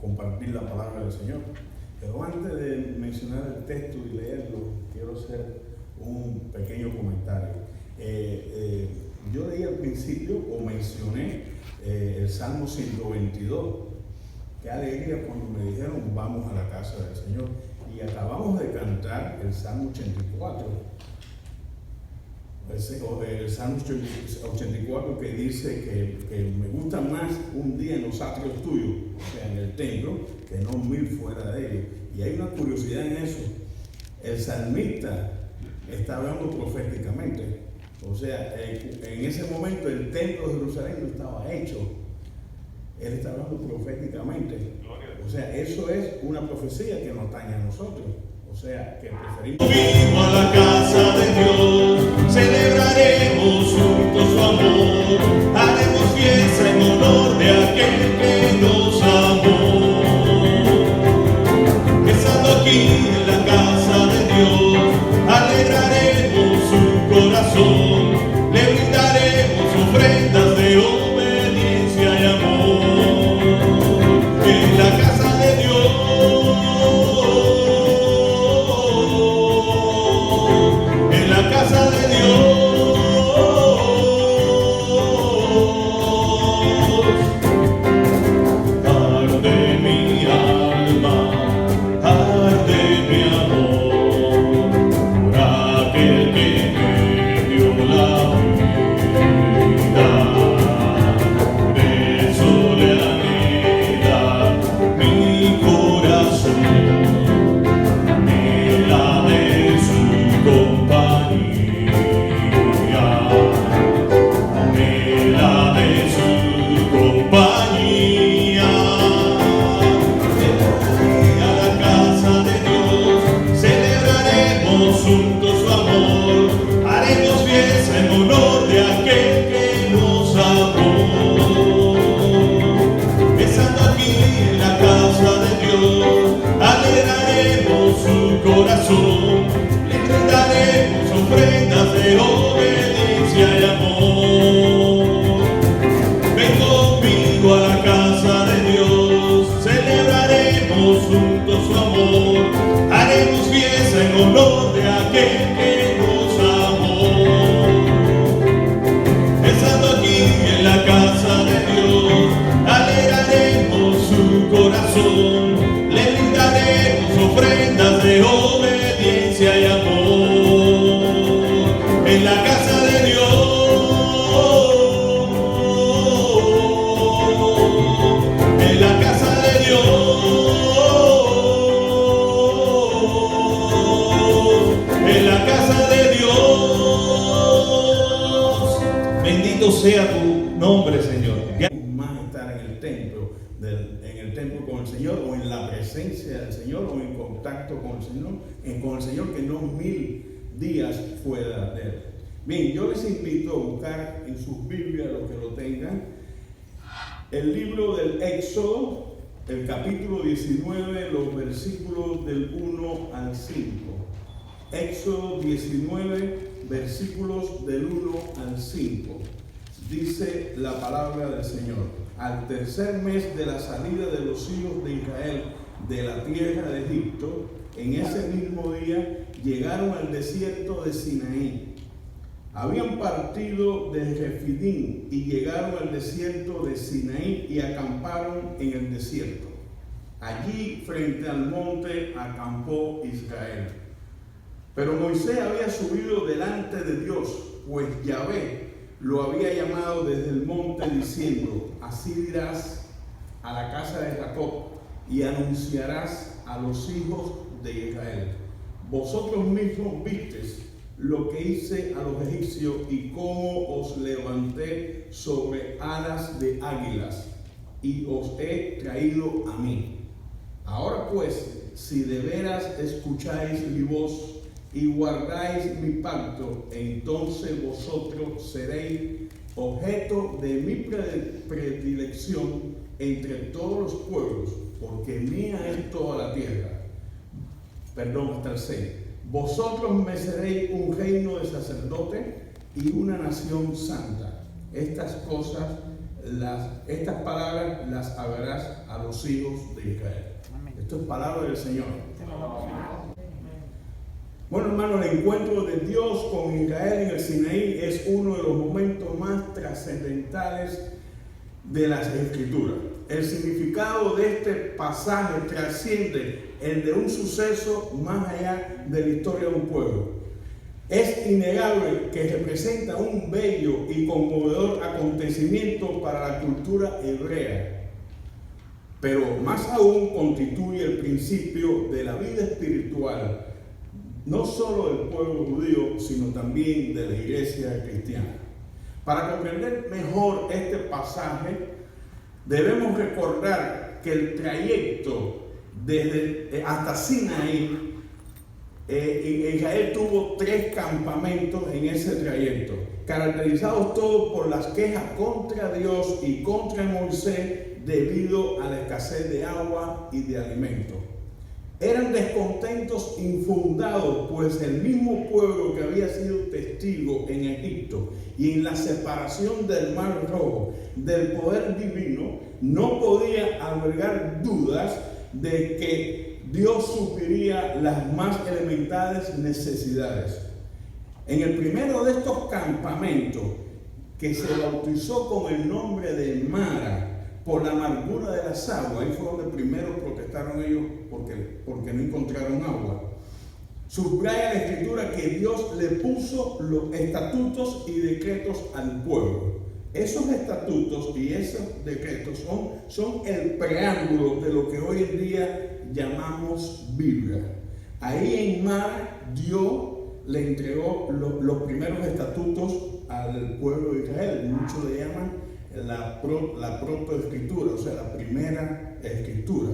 compartir la palabra del Señor. Pero antes de mencionar el texto y leerlo, quiero hacer un pequeño comentario. Yo leí al principio, o mencioné, el Salmo 122. Qué alegría cuando me dijeron vamos a la casa del Señor. Y acabamos de cantar el Salmo 84. El Salmo 84 que dice que me gusta más un día en los atrios tuyos, o sea, en el templo, que no 1000 fuera de ellos. Y hay una curiosidad en eso. El salmista está hablando proféticamente. O sea, en ese momento el templo de Jerusalén no estaba hecho. Él está hablando proféticamente. O sea, eso es una profecía que nos atañe a nosotros. O sea, que preferimos. Vivo a la casa de Dios, celebraremos juntos su amor, haremos fiesta en honor de aquel que nos amó. Estando aquí en la casa de Dios, alegraremos su corazón, le brindaremos ofrendas de obediencia y amor. En la casa de Dios, en la casa de Dios, arde mi alma, arde mi amor, por aquel que me dio la vida. Por eso le anhela mi corazón, anhela de su compañía, anhela de su compañía. A la casa de Dios, celebraremos juntos su amor, haremos fiesta en honor de aquel que nos amó. Estando aquí en la casa de Dios, alegraremos su corazón, le brindaremos ofrendas de obediencia y amor. Ven conmigo a la casa de Dios, celebraremos juntos su amor, haremos fiesta en honor de aquel que nos amó. Estando aquí en la casa de Dios, alegraremos su corazón, le brindaremos ofrendas de obediencia y amor. En la casa de Dios, en la casa de Dios, en la casa de Dios. Bendito sea tu nombre, Señor. Más estar en el templo con el Señor, o en la presencia del Señor, o en contacto con el Señor, que no 1000 días fuera de él. Bien, yo les invito a buscar en sus Biblias, los que lo tengan, el libro del Éxodo, el capítulo 19, los versículos del 1 al 5. Éxodo 19, versículos del 1 al 5. Dice la palabra del Señor: al tercer mes de la salida de los hijos de Israel de la tierra de Egipto, en ese mismo día llegaron al desierto de Sinaí. Habían partido de Refidim y llegaron al desierto de Sinaí y acamparon en el desierto. Allí, frente al monte, acampó Israel. Pero Moisés había subido delante de Dios, pues Yahvé lo había llamado desde el monte diciendo: así dirás a la casa de Jacob y anunciarás a los hijos de Israel: vosotros mismos visteis lo que hice a los egipcios y cómo os levanté sobre alas de águilas y os he traído a mí. Ahora pues, si de veras escucháis mi voz y guardáis mi pacto, entonces vosotros seréis objeto de mi predilección entre todos los pueblos, porque mía es toda la tierra. Hasta el 6. Vosotros me seréis un reino de sacerdotes y una nación santa. Estas cosas estas palabras las hablarás a los hijos de Israel. Esto es palabra del Señor. Bueno, hermanos, el encuentro de Dios con Israel en el Sinaí es uno de los momentos más trascendentales de las Escrituras. El significado de este pasaje trasciende el de un suceso más allá de la historia de un pueblo. Es innegable que representa un bello y conmovedor acontecimiento para la cultura hebrea, pero más aún constituye el principio de la vida espiritual, no solo del pueblo judío, sino también de la iglesia cristiana. Para comprender mejor este pasaje, debemos recordar que el trayecto hasta Sinaí, Israel tuvo 3 campamentos en ese trayecto, caracterizados todos por las quejas contra Dios y contra Moisés debido a la escasez de agua y de alimentos. Eran descontentos infundados, pues el mismo pueblo que había sido testigo en Egipto y en la separación del Mar Rojo del poder divino, no podía albergar dudas de que Dios supliría las más elementales necesidades. En el primero de estos campamentos, que se bautizó con el nombre de Mara, por la amargura de las aguas, ahí fue donde primero protestaron ellos porque no encontraron agua. Subraya la Escritura que Dios le puso los estatutos y decretos al pueblo. Esos estatutos y esos decretos son el preámbulo de lo que hoy en día llamamos Biblia. Ahí en Mar, Dios le entregó los primeros estatutos al pueblo de Israel. Muchos le llaman la protoescritura, o sea, la primera escritura.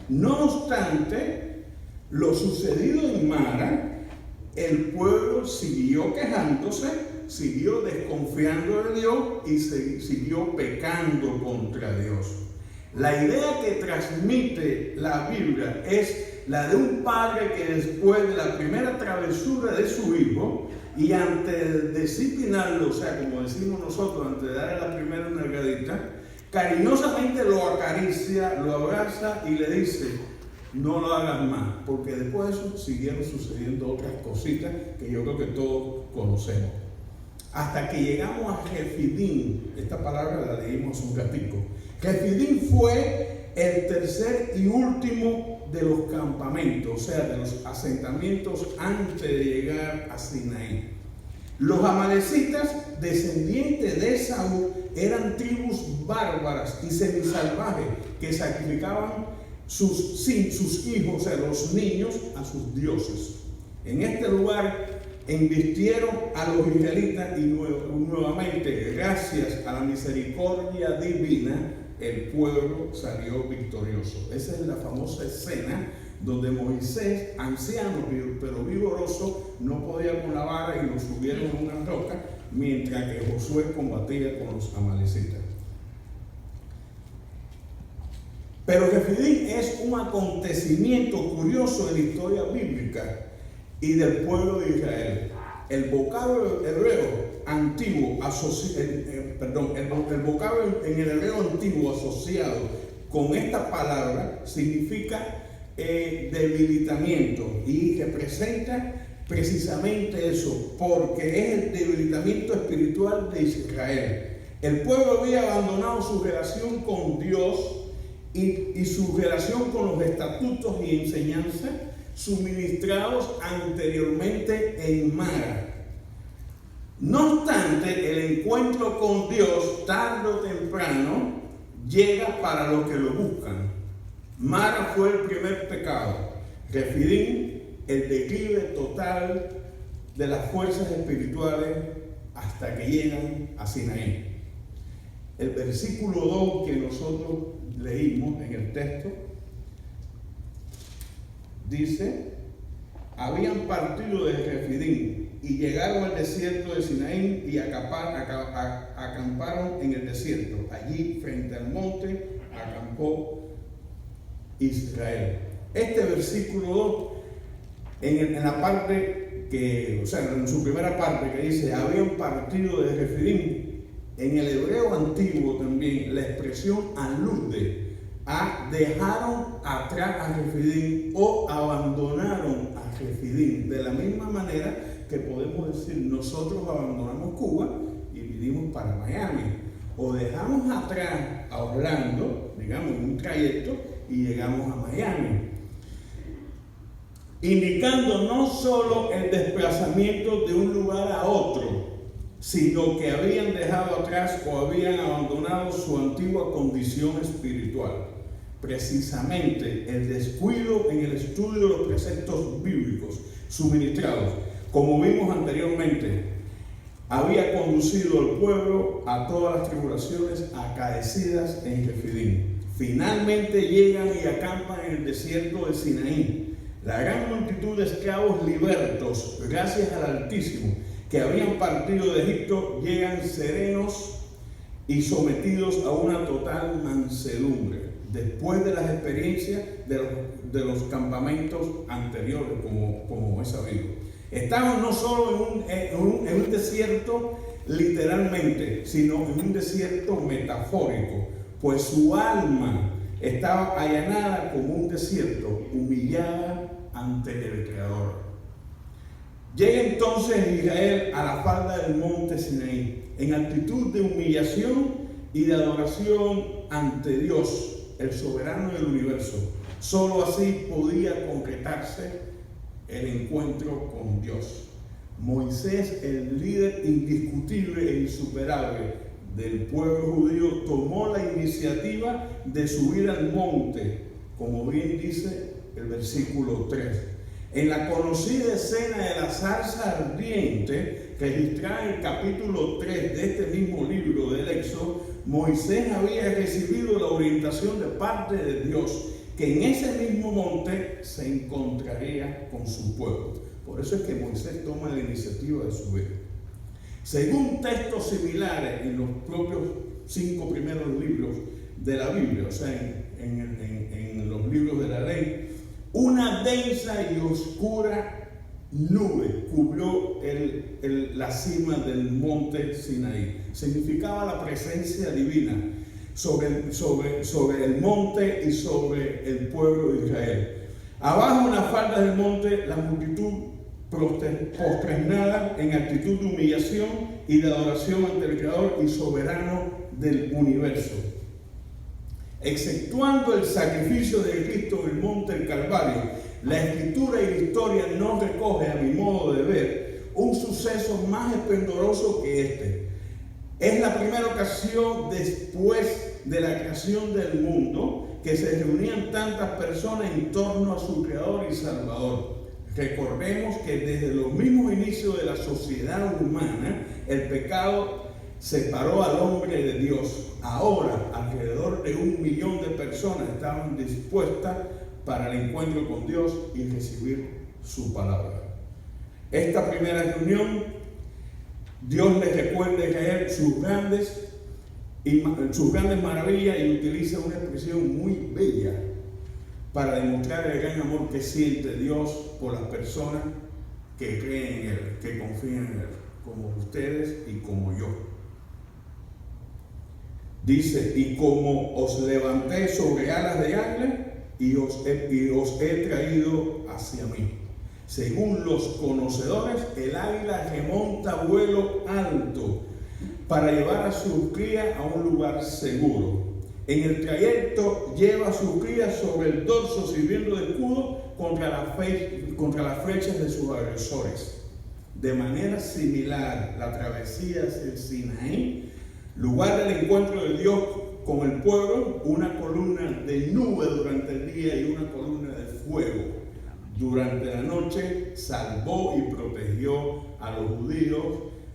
No obstante, lo sucedido en Mara, el pueblo siguió quejándose, siguió desconfiando de Dios y siguió pecando contra Dios. La idea que transmite la Biblia es la de un padre que después de la primera travesura de su hijo y antes de disciplinarlo, o sea, como decimos nosotros, antes de darle la primera nalgadita, cariñosamente lo acaricia, lo abraza y le dice: no lo hagas más, porque después de eso siguieron sucediendo otras cositas que yo creo que todos conocemos. Hasta que llegamos a Refidim. Esta palabra la leímos un ratico. Refidim fue el tercer y último de los campamentos, o sea, de los asentamientos antes de llegar a Sinaí. Los amalecitas, descendientes de Esaú, eran tribus bárbaras y semisalvajes que sacrificaban sus hijos, o sea, los niños, a sus dioses. En este lugar embistieron a los israelitas y nuevamente, gracias a la misericordia divina, el pueblo salió victorioso. Esa es la famosa escena donde Moisés, anciano pero vigoroso, no podía con la vara y lo subieron a una roca, mientras que Josué combatía con los amalecitas. Pero Refidim es un acontecimiento curioso de la historia bíblica y del pueblo de Israel. El vocablo hebreo antiguo el vocablo en el hebreo antiguo asociado con esta palabra significa debilitamiento, y representa precisamente eso, porque es el debilitamiento espiritual de Israel. El pueblo había abandonado su relación con Dios y su relación con los estatutos y enseñanzas suministrados anteriormente en Mara. No obstante, el encuentro con Dios, tarde o temprano, llega para los que lo buscan. Mara fue el primer pecado. Refidim, el declive total de las fuerzas espirituales hasta que llegan a Sinaí. El versículo 2 que nosotros leímos en el texto dice: habían partido de Refidim y llegaron al desierto de Sinaí y acamparon en el desierto. Allí, frente al monte, acampó Israel. Este versículo 2, en la parte que, o sea, en su primera parte que dice: habían partido de Refidim, En el hebreo antiguo también la expresión alude a dejaron atrás a Refidim o abandonaron a Refidim. De la misma manera que podemos decir nosotros abandonamos Cuba y vinimos para Miami. O dejamos atrás a Orlando, digamos, en un trayecto y llegamos a Miami. Indicando no solo el desplazamiento de un lugar a otro, sino que habían dejado atrás o habían abandonado su antigua condición espiritual. Precisamente el descuido en el estudio de los preceptos bíblicos suministrados, como vimos anteriormente, había conducido al pueblo a todas las tribulaciones acaecidas en Refidim. Finalmente llegan y acampan en el desierto de Sinaí. La gran multitud de esclavos libertos, gracias al Altísimo, que habían partido de Egipto, llegan serenos y sometidos a una total mansedumbre, después de las experiencias de los campamentos anteriores, como es sabido. Estamos no solo en un desierto literalmente, sino en un desierto metafórico, pues su alma estaba allanada como un desierto, humillada ante el Creador. Llega entonces Israel a la falda del monte Sinaí, en actitud de humillación y de adoración ante Dios, el soberano del universo. Solo así podía concretarse el encuentro con Dios. Moisés, el líder indiscutible e insuperable del pueblo judío, tomó la iniciativa de subir al monte, como bien dice el versículo 3. En la conocida escena de la zarza ardiente, registrada en el capítulo 3 de este mismo libro del Éxodo, Moisés había recibido la orientación de parte de Dios, que en ese mismo monte se encontraría con su pueblo. Por eso es que Moisés toma la iniciativa de subir. Según textos similares en los propios 5 primeros libros de la Biblia, o sea, en los libros de la ley, una densa y oscura nube cubrió la cima del monte Sinaí. Significaba la presencia divina sobre el monte y sobre el pueblo de Israel. Abajo en las faldas del monte, la multitud posternada en actitud de humillación y de adoración ante el Creador y soberano del universo. Exceptuando el sacrificio de Cristo en el monte del Calvario, la Escritura y la historia no recoge, a mi modo de ver, un suceso más esplendoroso que este. Es la primera ocasión después de la creación del mundo que se reunían tantas personas en torno a su Creador y Salvador. Recordemos que desde los mismos inicios de la sociedad humana, el pecado separó al hombre de Dios. Ahora, alrededor de 1 millón de personas estaban dispuestas para el encuentro con Dios y recibir su palabra. Esta primera reunión, Dios les recuerda a Israel sus grandes maravillas y utiliza una expresión muy bella para demostrar el gran amor que siente Dios por las personas que creen en Él, que confían en Él, como ustedes y como yo. Dice, y como os levanté sobre alas de águila y os he traído hacia mí. Según los conocedores, el águila remonta vuelo alto para llevar a sus crías a un lugar seguro. En el trayecto lleva a sus crías sobre el dorso sirviendo de escudo contra las flechas de sus agresores. De manera similar, la travesía hacia el Sinaí, lugar del encuentro de Dios con el pueblo, una columna de nube durante el día y una columna de fuego durante la noche, salvó y protegió a los judíos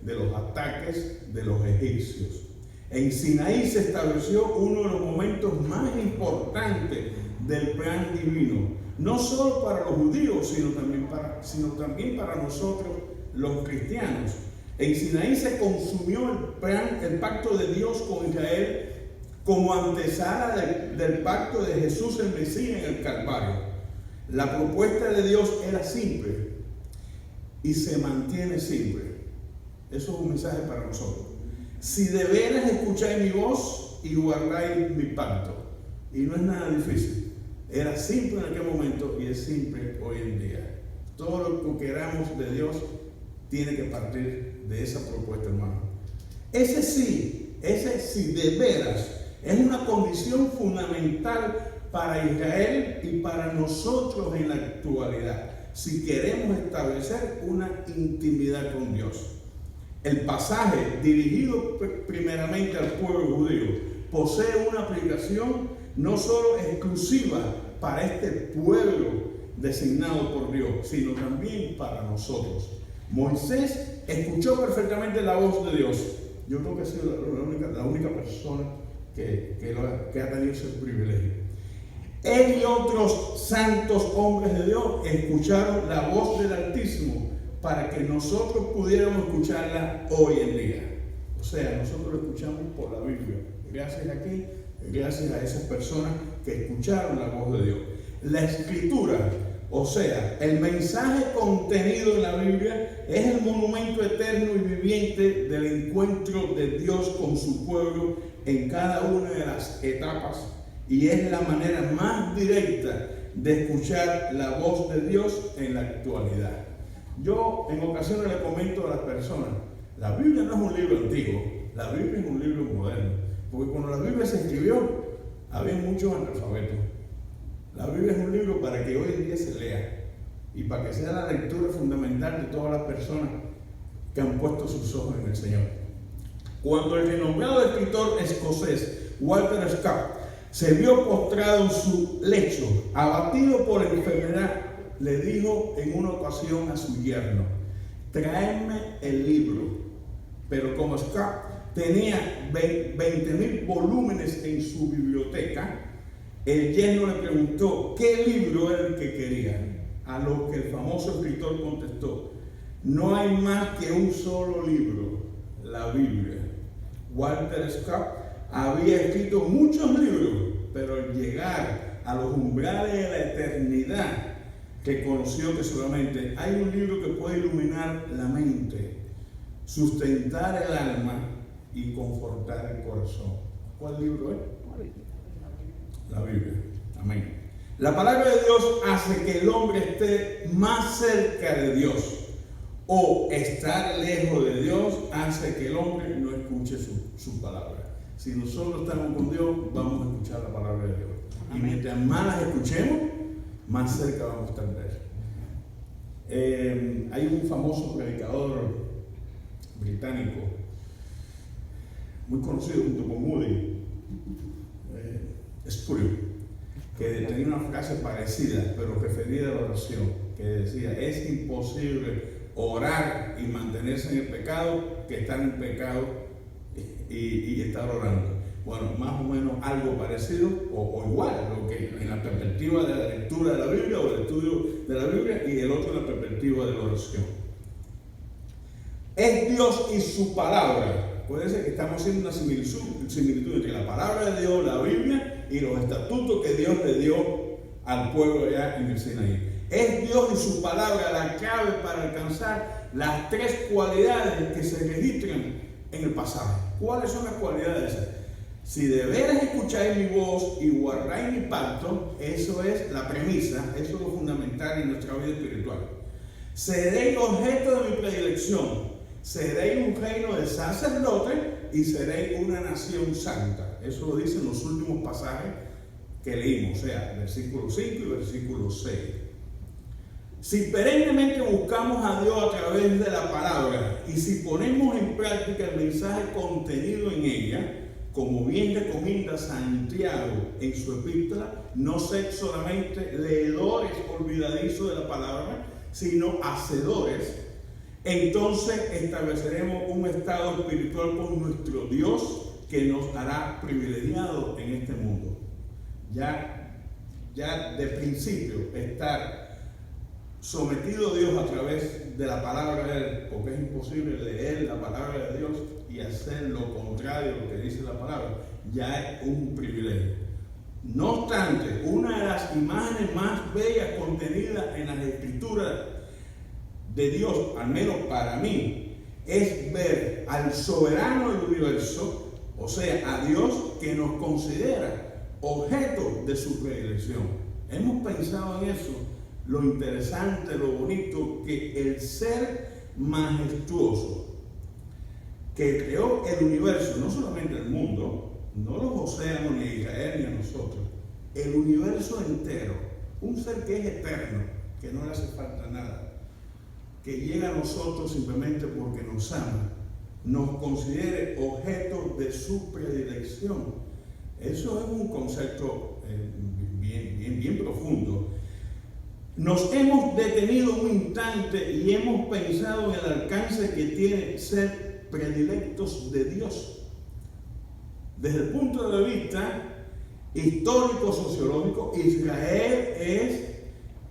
de los ataques de los egipcios. En Sinaí se estableció uno de los momentos más importantes del plan divino, no solo para los judíos, sino también para nosotros los cristianos. En Sinaí se consumió el pacto de Dios con Israel como antesala del pacto de Jesús el Mesías en el Calvario. La propuesta de Dios era simple y se mantiene simple. Eso es un mensaje para nosotros. si de veras escucháis mi voz y guardáis mi pacto. Y no es nada difícil. Era simple en aquel momento y es simple hoy en día. Todo lo que queramos de Dios tiene que partir de esa propuesta, hermano. Ese sí de veras es una condición fundamental para Israel y para nosotros en la actualidad, si queremos establecer una intimidad con Dios. El pasaje dirigido primeramente al pueblo judío posee una aplicación no solo exclusiva para este pueblo designado por Dios, sino también para nosotros. Moisés escuchó perfectamente la voz de Dios. Yo creo que ha sido la única persona que ha tenido ese privilegio. Él y otros santos hombres de Dios escucharon la voz del Altísimo para que nosotros pudiéramos escucharla hoy en día. O sea, nosotros lo escuchamos por la Biblia. Gracias a esas personas que escucharon la voz de Dios. La Escritura, o sea, el mensaje contenido en la Biblia, es el monumento eterno y viviente del encuentro de Dios con su pueblo en cada una de las etapas, y es la manera más directa de escuchar la voz de Dios en la actualidad. Yo en ocasiones le comento a las personas, la Biblia no es un libro antiguo, la Biblia es un libro moderno, porque cuando la Biblia se escribió, había muchos analfabetos. La Biblia es un libro para que hoy en día se lea y para que sea la lectura fundamental de todas las personas que han puesto sus ojos en el Señor. Cuando el renombrado escritor escocés Walter Scott se vio postrado en su lecho, abatido por enfermedad, le dijo en una ocasión a su yerno: tráeme el libro. Pero como Scott tenía 20,000 volúmenes en su biblioteca, el yerno le preguntó qué libro era el que quería, a lo que el famoso escritor contestó: no hay más que un solo libro, la Biblia. Walter Scott había escrito muchos libros, pero al llegar a los umbrales de la eternidad, reconoció que solamente hay un libro que puede iluminar la mente, sustentar el alma y confortar el corazón. ¿Cuál libro es? La Biblia. Amén. La palabra de Dios hace que el hombre esté más cerca de Dios, o estar lejos de Dios hace que el hombre no escuche su palabra. Si nosotros estamos con Dios, vamos a escuchar la palabra de Dios. Y mientras más las escuchemos, más cerca vamos a estar de Él. Hay un famoso predicador británico, muy conocido junto con Moody, Spurgeon, que tenía una frase parecida, pero referida a la oración, que decía: es imposible orar y mantenerse en el pecado que estar en pecado y estar orando. Bueno, más o menos algo parecido o igual, lo que en la perspectiva de la lectura de la Biblia o del estudio de la Biblia, y el otro en la perspectiva de la oración. Es Dios y su palabra. Puede ser que estamos haciendo una similitud entre la palabra de Dios, la Biblia, y los estatutos que Dios le dio al pueblo allá en el Sinaí. Es Dios y su palabra la clave para alcanzar las tres cualidades que se registran en el pasaje. ¿Cuáles son las cualidades? Si de veras escucháis mi voz y guardáis mi pacto, eso es la premisa, eso es lo fundamental en nuestra vida espiritual. Seréis objeto de mi predilección, seréis un reino de sacerdotes y seréis una nación santa. Eso lo dicen los últimos pasajes que leímos, o sea, versículo 5 y versículo 6. Si perennemente buscamos a Dios a través de la palabra y si ponemos en práctica el mensaje contenido en ella, como bien recomienda Santiago en su epístola, no ser solamente leedores olvidadizos de la palabra, sino hacedores, entonces estableceremos un estado espiritual con nuestro Dios que nos hará privilegiados en este mundo. Ya de principio estar sometido a Dios a través de la palabra de Él, porque es imposible leer la palabra de Dios y hacer lo contrario a lo que dice la palabra, ya es un privilegio. No obstante, una de las imágenes más bellas contenidas en las Escrituras de Dios, al menos para mí, es ver al soberano del universo, o sea, a Dios, que nos considera objeto de su predilección. Hemos pensado en eso, lo interesante, lo bonito, que el ser majestuoso que creó el universo, no solamente el mundo, no los océanos, ni a Israel, ni a nosotros, el universo entero, un ser que es eterno, que no le hace falta nada, que llega a nosotros simplemente porque nos ama, nos considere objeto de su predilección. Eso es un concepto bien profundo. Nos hemos detenido un instante y hemos pensado en el alcance que tiene ser predilectos de Dios. Desde el punto de vista histórico, sociológico, Israel es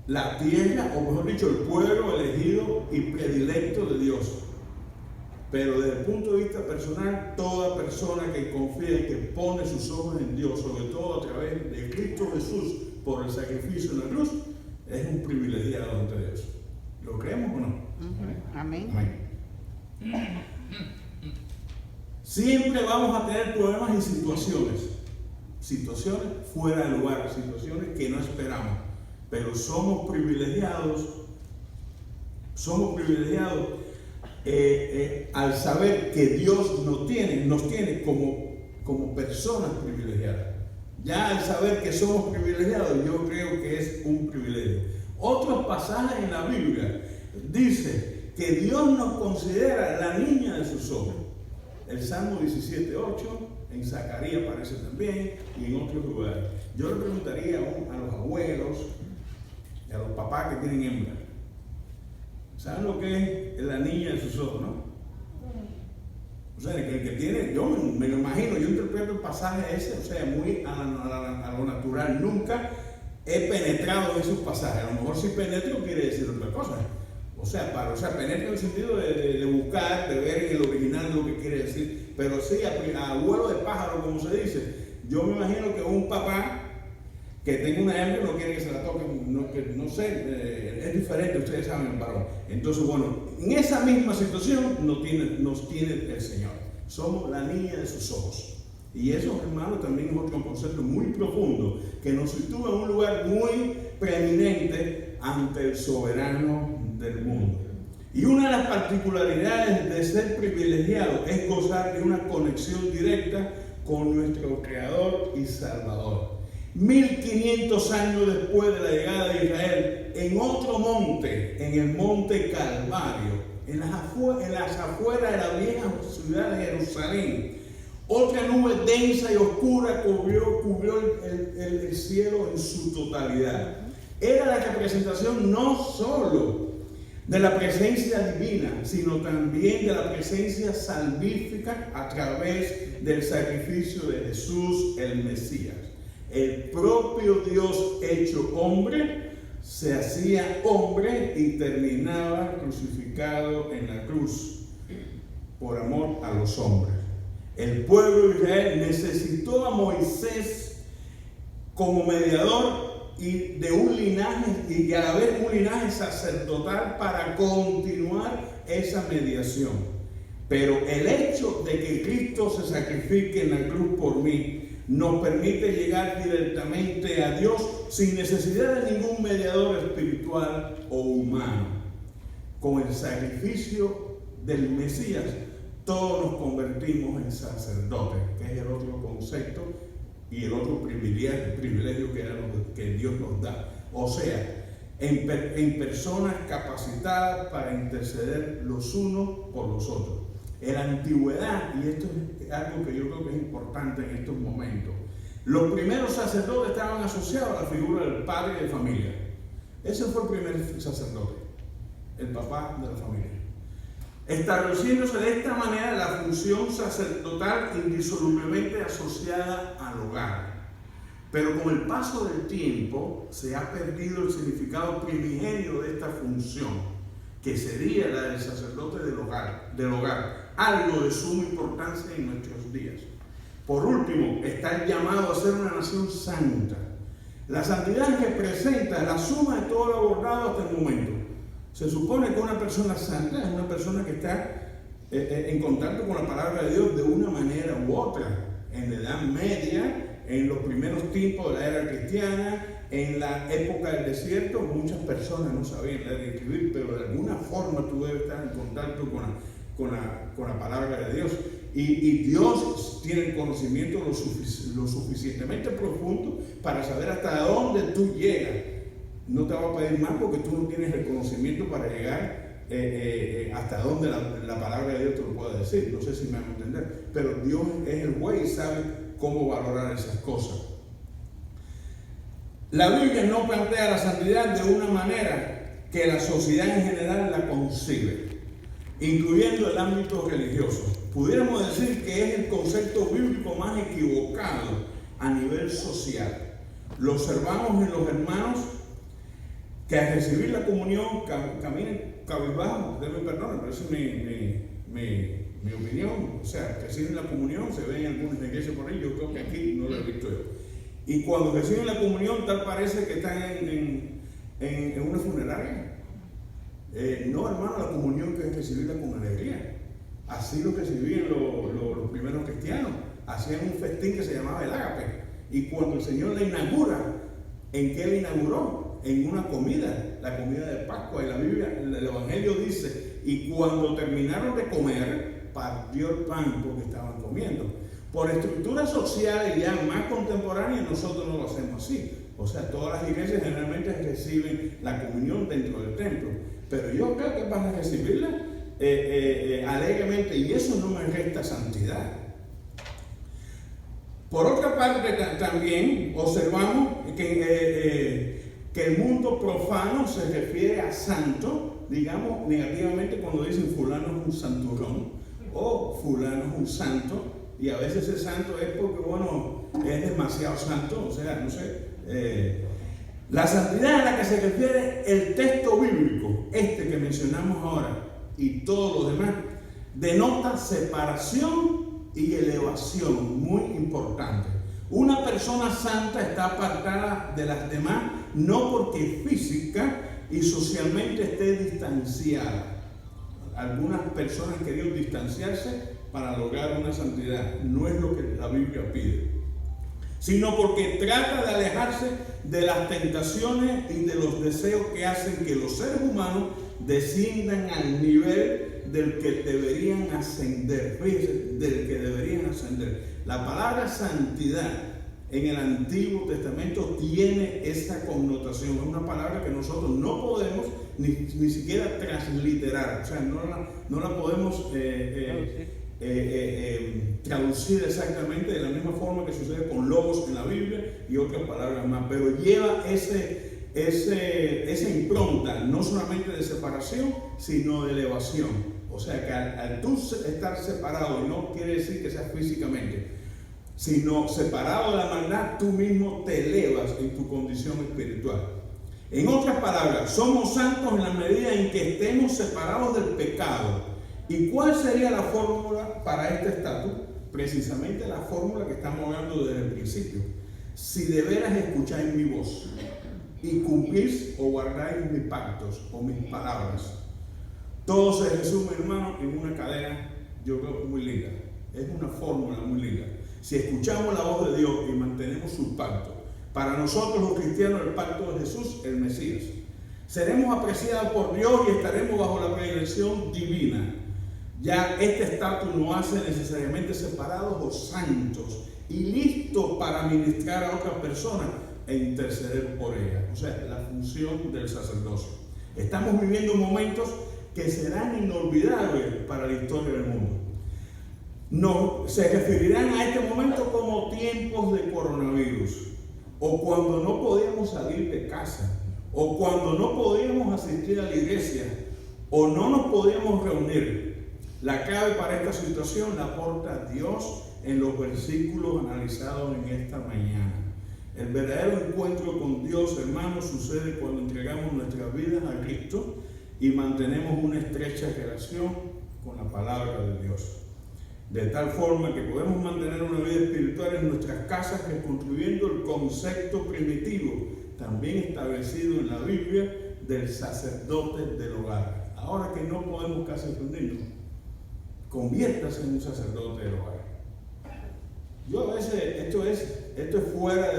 la tierra, o mejor dicho, el pueblo elegido y predilecto de Dios. Pero desde el punto de vista personal, toda persona que confía y que pone sus ojos en Dios, sobre todo a través de Cristo Jesús por el sacrificio en la cruz, es un privilegiado ante Dios. ¿Lo creemos o no? Amén. Amén. Siempre vamos a tener problemas y situaciones fuera de lugar, situaciones que no esperamos, pero somos privilegiados al saber que Dios nos tiene como personas privilegiadas. Ya al saber que somos privilegiados, yo creo que es un privilegio. Otros pasajes en la Biblia dice que Dios nos considera la niña de sus ojos. El Salmo 17:8, en Zacarías aparece también, y en otros lugares. Yo le preguntaría a los abuelos y a los papás que tienen hembra, ¿saben lo que es la niña de sus ojos, no? O sea, el que tiene, yo me lo imagino, yo interpreto el pasaje ese, o sea, muy a lo natural. Nunca he penetrado en esos pasajes. A lo mejor si penetro quiere decir otra cosa. O sea, penetro en el sentido de buscar, de ver en el original lo que quiere decir. Pero sí, a vuelo de pájaro, como se dice. Yo me imagino que un papá que tenga una hembra no quiere que se la toquen, no sé, es diferente, ustedes saben, el varón. Entonces, bueno, en esa misma situación nos tiene el Señor. Somos la niña de sus ojos. Y eso, hermano, también es otro concepto muy profundo que nos sitúa en un lugar muy preeminente ante el soberano del mundo. Y una de las particularidades de ser privilegiado es gozar de una conexión directa con nuestro Creador y Salvador. 1500 años después de la llegada de Israel, en otro monte, en el monte Calvario, en las afueras de la vieja ciudad de Jerusalén, otra nube densa y oscura cubrió el cielo en su totalidad. Era la representación no solo de la presencia divina, sino también de la presencia salvífica a través del sacrificio de Jesús el Mesías. El propio Dios hecho hombre se hacía hombre y terminaba crucificado en la cruz por amor a los hombres. El pueblo de Israel necesitó a Moisés como mediador y de un linaje, y a la vez un linaje sacerdotal para continuar esa mediación. Pero el hecho de que Cristo se sacrifique en la cruz por mí nos permite llegar directamente a Dios sin necesidad de ningún mediador espiritual o humano. Con el sacrificio del Mesías, todos nos convertimos en sacerdotes, que es el otro concepto y el otro privilegio que Dios nos da. O sea, en personas capacitadas para interceder los unos por los otros. En la antigüedad, y esto es algo que yo creo que es importante en estos momentos, los primeros sacerdotes estaban asociados a la figura del padre de familia. Ese fue el primer sacerdote, el papá de la familia. Estableciéndose de esta manera la función sacerdotal indisolublemente asociada al hogar. Pero con el paso del tiempo se ha perdido el significado primigenio de esta función, que sería la del sacerdote del hogar, algo de suma importancia en nuestros días. Por último, está el llamado a ser una nación santa. La santidad representa la suma de todo lo abordado hasta el momento. Se supone que una persona santa es una persona que está en contacto con la palabra de Dios de una manera u otra. En la Edad Media, en los primeros tiempos de la era cristiana, en la época del desierto, muchas personas no sabían leer y escribir, pero de alguna forma tú debes estar en contacto con la palabra de Dios. Y Dios tiene el conocimiento lo suficientemente profundo para saber hasta dónde tú llegas. No te va a pedir más porque tú no tienes el conocimiento para llegar hasta donde la palabra de Dios te lo puede decir. No sé si me van a entender, pero Dios es el juez y sabe cómo valorar esas cosas. La Biblia no plantea la santidad de una manera que la sociedad en general la concibe, incluyendo el ámbito religioso. Pudiéramos decir que es el concepto bíblico más equivocado a nivel social. Lo observamos en los hermanos que al recibir la comunión caminan cabizbajos. Ustedes me perdonan, pero esa es mi opinión. O sea, reciben la comunión, se ven en algunas iglesias por ahí, yo creo que aquí no lo he visto yo. Y cuando reciben la comunión, tal parece que están en una funeraria. No, hermano, la comunión que es recibirla con alegría. Así lo recibían los primeros cristianos. Hacían un festín que se llamaba el ágape. Y cuando el Señor la inaugura, ¿en qué la inauguró? En una comida, la comida de Pascua. Y la Biblia, el Evangelio dice, y cuando terminaron de comer, partió el pan porque estaban comiendo. Por estructuras sociales ya más contemporáneas, nosotros no lo hacemos así. O sea, todas las iglesias generalmente reciben la comunión dentro del templo. Pero yo creo que van a recibirla alegremente, y eso no me resta santidad. Por otra parte, también observamos que el mundo profano se refiere a santo, digamos, negativamente cuando dicen fulano es un santurrón o fulano es un santo, y a veces el santo es porque, bueno, es demasiado santo, o sea, no sé. La santidad a la que se refiere el texto bíblico, este que mencionamos ahora, y todos los demás, denota separación y elevación, muy importante. Una persona santa está apartada de las demás, no porque física y socialmente esté distanciada. Algunas personas han querido distanciarse para lograr una santidad. No es lo que la Biblia pide, sino porque trata de alejarse de las tentaciones y de los deseos que hacen que los seres humanos desciendan al nivel del que deberían ascender. Fíjense, del que deberían ascender. La palabra santidad en el Antiguo Testamento tiene esa connotación. Es una palabra que nosotros no podemos ni siquiera transliterar. O sea, no la podemos traducir exactamente de la misma forma que sucede con logos en la Biblia y otras palabras más, pero lleva esa impronta no solamente de separación, sino de elevación. O sea que al tú estar separado, y no quiere decir que seas físicamente, sino separado de la maldad, tú mismo te elevas en tu condición espiritual. En otras palabras, somos santos en la medida en que estemos separados del pecado. ¿Y cuál sería la fórmula para este estatus? Precisamente la fórmula que estamos hablando desde el principio. Si de veras escucháis mi voz y cumplís o guardáis mis pactos o mis palabras. Todo se resume, hermano, en una cadena, yo creo que muy linda. Es una fórmula muy linda. Si escuchamos la voz de Dios y mantenemos su pacto, para nosotros los cristianos el pacto de Jesús, el Mesías, seremos apreciados por Dios y estaremos bajo la predilección divina. Ya este estatus nos hace necesariamente separados o santos y listos para ministrar a otras personas e interceder por ellas. O sea, la función del sacerdocio. Estamos viviendo momentos que serán inolvidables para la historia del mundo. Se referirán a este momento como tiempos de coronavirus, o cuando no podíamos salir de casa, o cuando no podíamos asistir a la iglesia, o no nos podíamos reunir. La clave para esta situación la aporta Dios en los versículos analizados en esta mañana. El verdadero encuentro con Dios, hermanos, sucede cuando entregamos nuestras vidas a Cristo y mantenemos una estrecha relación con la palabra de Dios. De tal forma que podemos mantener una vida espiritual en nuestras casas, reconstruyendo el concepto primitivo, también establecido en la Biblia, del sacerdote del hogar. Ahora que no podemos casi reunirnos, conviértase en un sacerdote del hogar. Yo a veces, esto es fuera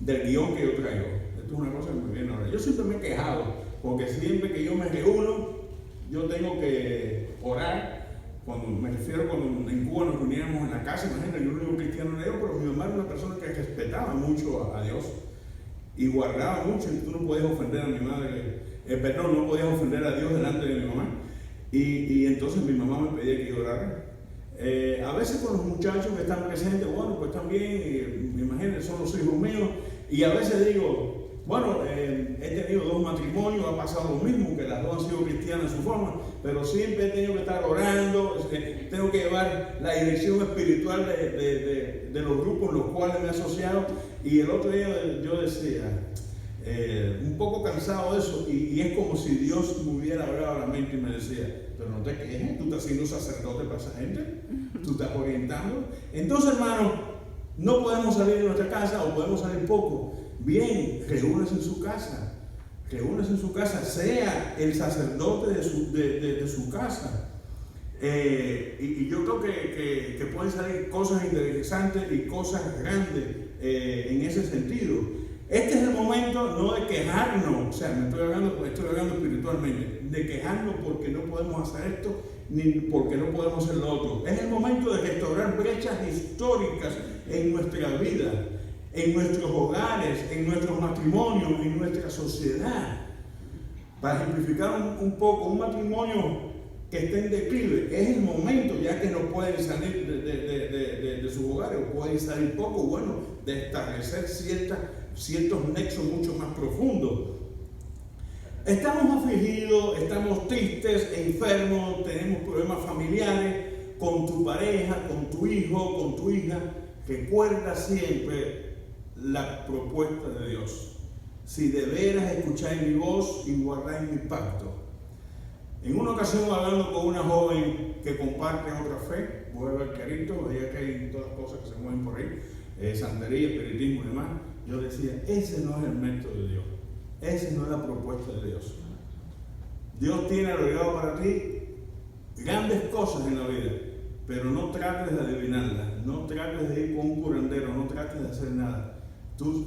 del guión que yo traigo. Esto es una cosa que me viene ahora. Yo siempre me he quejado, porque siempre que yo me reúno, yo tengo que orar. Cuando me refiero cuando en Cuba nos reuníamos en la casa, imagínate, yo no era un cristiano de Dios, pero mi mamá era una persona que respetaba mucho a Dios y guardaba mucho, y tú no podías ofender a mi madre, no podías ofender a Dios delante de mi mamá. Y entonces mi mamá me pedía que yo orara. A veces con los muchachos que están presentes, bueno, pues también, me imagino, son los hijos míos, y a veces digo, bueno, he tenido 2 matrimonios, ha pasado lo mismo, que las 2 han sido cristianas en su forma, pero siempre he tenido que estar orando, tengo que llevar la dirección espiritual de los grupos en los cuales me he asociado. Y el otro día yo decía, un poco cansado de eso, y es como si Dios me hubiera hablado a la mente y me decía, pero no te quejes, tú estás siendo sacerdote para esa gente, tú estás orientando. Entonces, hermano, no podemos salir de nuestra casa, o podemos salir poco. Bien, reúnase en su casa, sea el sacerdote de su casa. Y yo creo que pueden salir cosas interesantes y cosas grandes en ese sentido. Este es el momento no de quejarnos, o sea, me estoy hablando espiritualmente, de quejarnos porque no podemos hacer esto, ni porque no podemos hacer lo otro. Es el momento de restaurar brechas históricas en nuestra vida, en nuestros hogares, en nuestros matrimonios, en nuestra sociedad. Para ejemplificar un poco, un matrimonio que está en declive, es el momento, ya que no pueden salir de sus hogares, o pueden salir poco, bueno, de establecer ciertos nexos mucho más profundos. Estamos afligidos, estamos tristes, enfermos, tenemos problemas familiares con tu pareja, con tu hijo, con tu hija. Recuerda siempre la propuesta de Dios. Si de veras escucháis mi voz y guardáis mi pacto. En una ocasión, hablando con una joven que comparte otra fe, vuelve al carrito, veía que hay todas las cosas que se mueven por ahí, santería, espiritismo y demás, yo decía, ese no es el método de Dios, esa no es la propuesta de Dios. Dios tiene alrededor para ti grandes cosas en la vida, pero no trates de adivinarlas, no trates de ir con un curandero, no trates de hacer nada.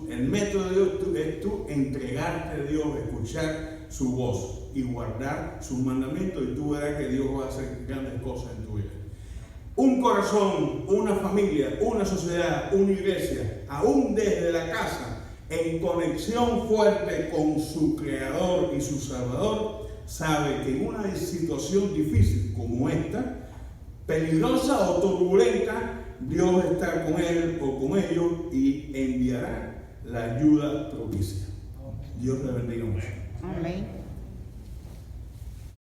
El método de Dios es tú entregarte a Dios, escuchar su voz y guardar sus mandamientos, y tú verás que Dios va a hacer grandes cosas en tu vida. Un corazón, una familia, una sociedad, una iglesia, aún desde la casa, en conexión fuerte con su Creador y su Salvador, sabe que en una situación difícil como esta, peligrosa o turbulenta, Dios está con él o con ellos y enviará la ayuda propicia. Dios le bendiga mucho.